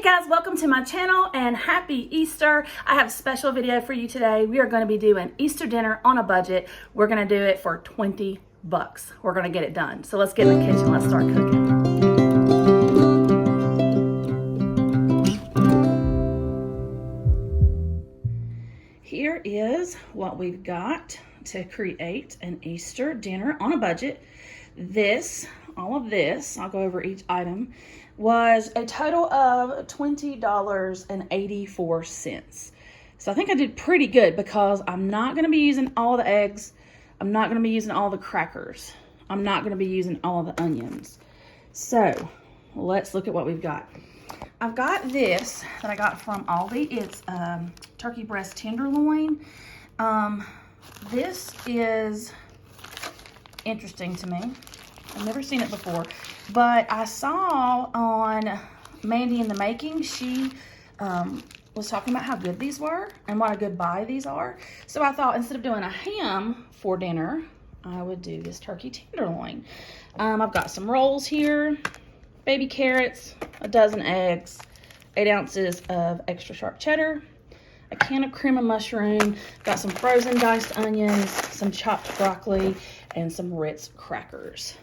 guys, welcome to my channel and happy Easter. I have a special video for you today. We are going to be doing Easter dinner on a budget. We're going to do it for 20 bucks. We're going to get it done. So let's get in the kitchen. Let's start cooking. Here is what we've got to create an Easter dinner on a budget. All of this, I'll go over each item, was a total of $20.84. So I think I did pretty good because I'm not going to be using all the eggs. I'm not going to be using all the crackers. I'm not going to be using all the onions. So let's look at what we've got. I've got this that I got from Aldi. It's turkey breast tenderloin. This is interesting to me. I've never seen it before, but I saw on Mandy in the Making, she was talking about how good these were and what a good buy these are. So I thought instead of doing a ham for dinner, I would do this turkey tenderloin. I've got some rolls here, baby carrots, a dozen eggs, 8 ounces of extra sharp cheddar, a can of cream of mushroom, got some frozen diced onions, some chopped broccoli, and some Ritz crackers.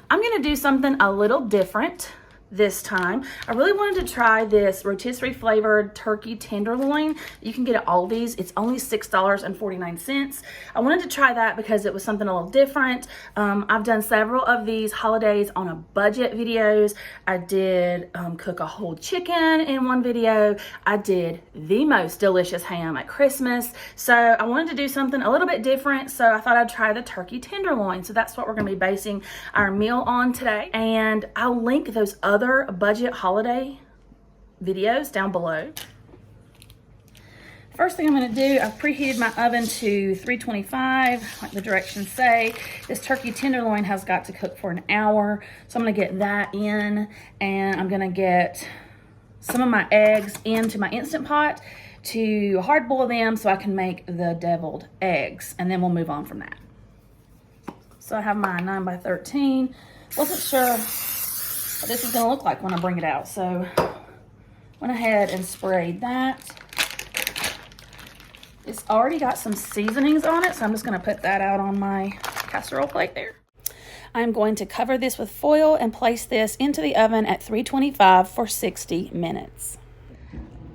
I'm gonna do something a little different this time. I really wanted to try this rotisserie flavored turkey tenderloin. You can get at Aldi's. It's only $6.49. I wanted to try that because it was something a little different. I've done several of these holidays on a budget videos. I did cook a whole chicken in one video. I did the most delicious ham at Christmas. So I wanted to do something a little bit different. So I thought I'd try the turkey tenderloin. So that's what we're gonna be basing our meal on today. And I'll link those other budget holiday videos down below. First thing I'm going to do, I've preheated my oven to 325, like the directions say. This turkey tenderloin has got to cook for an hour, so I'm going to get that in, and I'm going to get some of my eggs into my Instant Pot to hard boil them so I can make the deviled eggs, and then we'll move on from that. So I have my 9x13. Wasn't sure what this is going to look like when I bring it out, so went ahead and sprayed that. It's already got some seasonings on it, so I'm just going to put that out on my casserole plate there. I'm going to cover this with foil and place this into the oven at 325 for 60 minutes.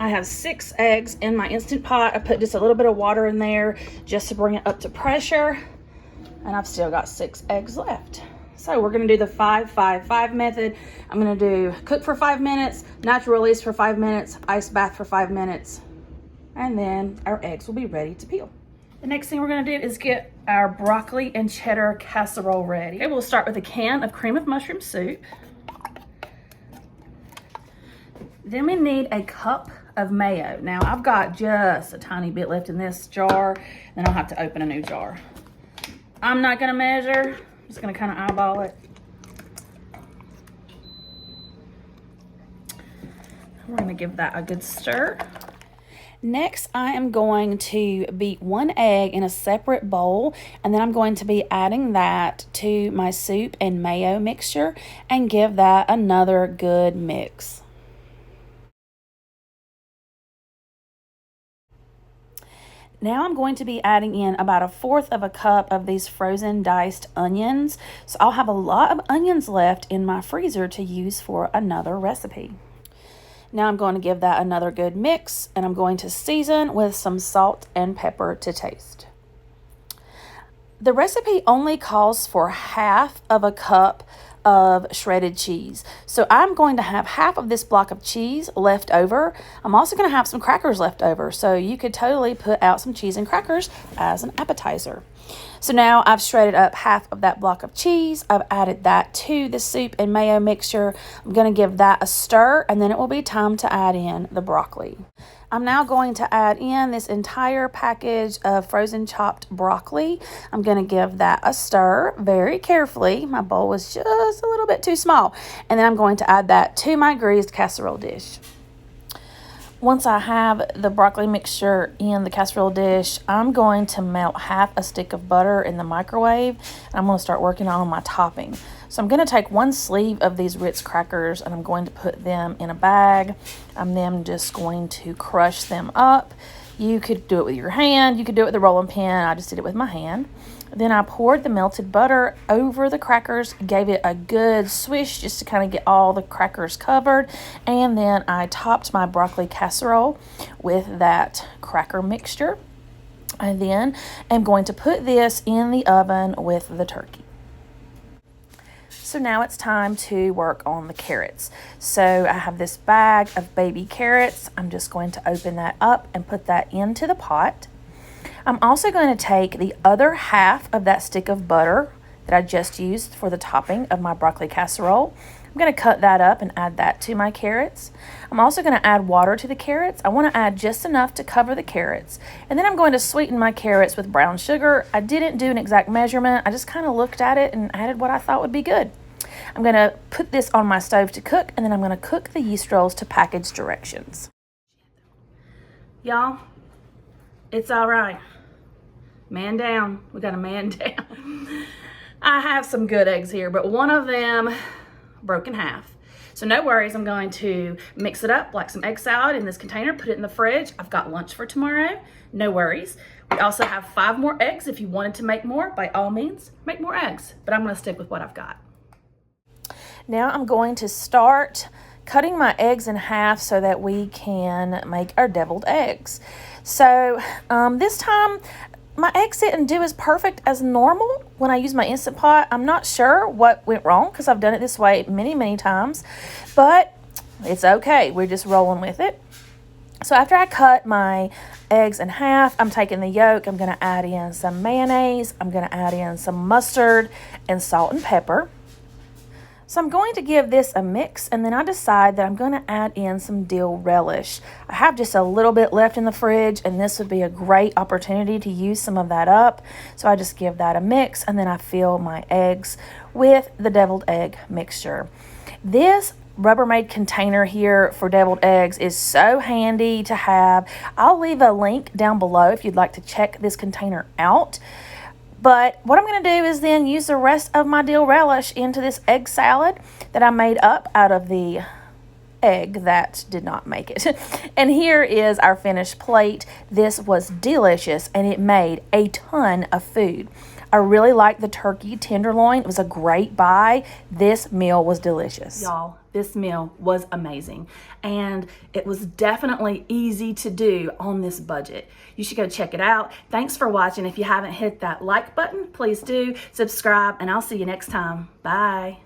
I have 6 eggs in my Instant Pot. I put just a little bit of water in there just to bring it up to pressure, and I've still got 6 eggs left. So we're gonna do the 5-5-5 method. I'm gonna do cook for 5 minutes, natural release for 5 minutes, ice bath for 5 minutes, and then our eggs will be ready to peel. The next thing we're gonna do is get our broccoli and cheddar casserole ready. Okay, we'll start with a can of cream of mushroom soup. Then we need a cup of mayo. Now I've got just a tiny bit left in this jar, then I'll have to open a new jar. I'm not gonna measure. I'm just going to kind of eyeball it. We're going to give that a good stir. Next, I am going to beat 1 egg in a separate bowl, and then I'm going to be adding that to my soup and mayo mixture and give that another good mix. Now I'm going to be adding in about 1/4 of a cup of these frozen diced onions. So I'll have a lot of onions left in my freezer to use for another recipe. Now I'm going to give that another good mix, and I'm going to season with some salt and pepper to taste. The recipe only calls for 1/2 of a cup of shredded cheese. So I'm going to have 1/2 of this block of cheese left over. I'm also going to have some crackers left over, so you could totally put out some cheese and crackers as an appetizer. So now I've shredded up 1/2 of that block of cheese. I've added that to the soup and mayo mixture. I'm going to give that a stir, and then it will be time to add in the broccoli. I'm now going to add in this entire package of frozen chopped broccoli. I'm going to give that a stir very carefully. My bowl was just a little bit too small. And then I'm going to add that to my greased casserole dish. Once I have the broccoli mixture in the casserole dish, I'm going to melt 1/2 a stick of butter in the microwave. And I'm going to start working on my topping. So I'm going to take one sleeve of these Ritz crackers and I'm going to put them in a bag. I'm then just going to crush them up. You could do it with your hand. You could do it with a rolling pin. I just did it with my hand. Then I poured the melted butter over the crackers, gave it a good swish just to kind of get all the crackers covered. And then I topped my broccoli casserole with that cracker mixture. I then am going to put this in the oven with the turkey. So now it's time to work on the carrots. So I have this bag of baby carrots. I'm just going to open that up and put that into the pot. I'm also going to take the other half of that stick of butter that I just used for the topping of my broccoli casserole. I'm going to cut that up and add that to my carrots. I'm also going to add water to the carrots. I want to add just enough to cover the carrots. And then I'm going to sweeten my carrots with brown sugar. I didn't do an exact measurement. I just kind of looked at it and added what I thought would be good. I'm going to put this on my stove to cook, and then I'm going to cook the yeast rolls to package directions. Y'all, it's all right. Man down. We got a man down. I have some good eggs here, but one of them broke in half. So no worries, I'm going to mix it up like some egg salad in this container, put it in the fridge. I've got lunch for tomorrow, no worries. We also have 5 more eggs. If you wanted to make more, by all means, make more eggs, but I'm gonna stick with what I've got. Now I'm going to start cutting my eggs in half so that we can make our deviled eggs. So this time, my eggs didn't do as perfect as normal when I used my Instant Pot. I'm not sure what went wrong because I've done it this way many, many times, but it's okay. We're just rolling with it. So after I cut my eggs in half, I'm taking the yolk. I'm going to add in some mayonnaise. I'm going to add in some mustard and salt and pepper. So I'm going to give this a mix, and then I decide that I'm going to add in some dill relish. I have just a little bit left in the fridge, and this would be a great opportunity to use some of that up. So I just give that a mix, and then I fill my eggs with the deviled egg mixture. This Rubbermaid container here for deviled eggs is so handy to have. I'll leave a link down below if you'd like to check this container out. But what I'm going to do is then use the rest of my dill relish into this egg salad that I made up out of the egg that did not make it. And here is our finished plate. This was delicious and it made a ton of food. I really like the turkey tenderloin. It was a great buy. This meal was delicious. Y'all, this meal was amazing. And it was definitely easy to do on this budget. You should go check it out. Thanks for watching. If you haven't hit that like button, please do. Subscribe, and I'll see you next time. Bye.